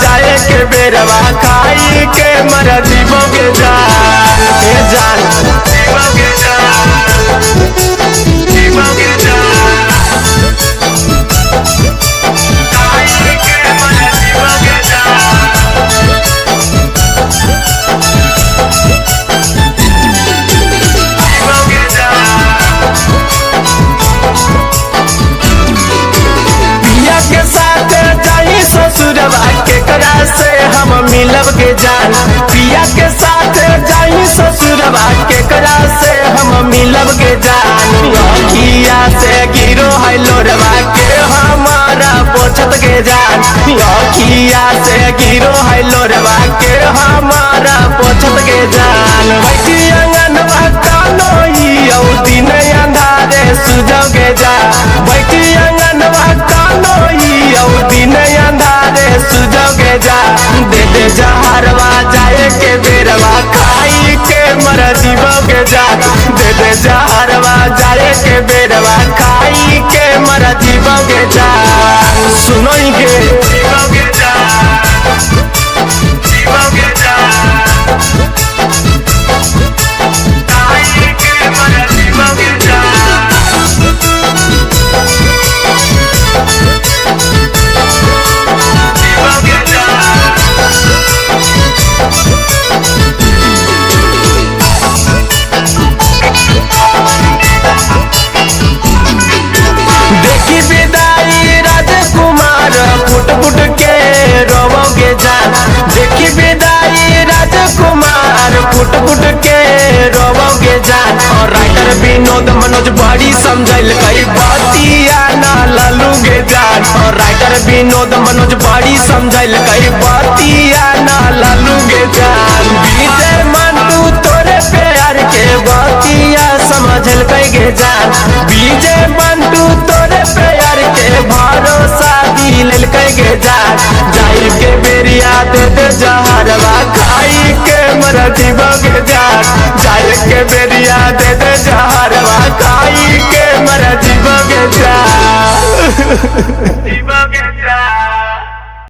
जाए के बेरवा खाई के मर जीवोगे जान के जान जीवोगे जान जीवोगे जान खाई के मर जीवोगे जान जीवोगे जान पिया के साथ जाई ससुरवा केकरा से हम मिलब के जान पिया के साथ जाई ससुरवा केकरा से हम मिलब के जान अखिया से गिरो है लोरवा के हमारा पोछत के जान अखिया से गिरो है लोरवा के हमारा पोछत के जान बैठी अंगनवा कानोई औ दिन अंधारे सुजोगे जा बैठी अंगनवा कानोई औ दिन अंधारे सुजोगे जा दे दे जहरवा जाए के बेरवा खाई के मर जीवोगे जा दे दे जहरवा जाए के बेरवा खाई के मर जीवोगे जा सुनो के जीवोगे जा जीवोगे जा खाई के मर जीवोगे जा देखी विदाई राजकुमार फुट फुट के रोवोगे जान देखी विदाई राजकुमार फुट फुट के रोवोगे जान और राइटर विनोद मनोज बड़ी समझल कई बतिया ना ललूगे जान और राइटर विनोद मनोज बड़ी समझल कई बतिया ना ललूगे जान विजय मंटू तोरे प्यार के बतिया समझल कई जान विजय मंटू तोरे प्यार के भरोसा दिल के जान जाई के बेरिया दे दे जहरवा खाई के मर जीवोगे जान जाई के बेरिया दे दे जहरवा खाई के मर जीवोगे जान जीवोगे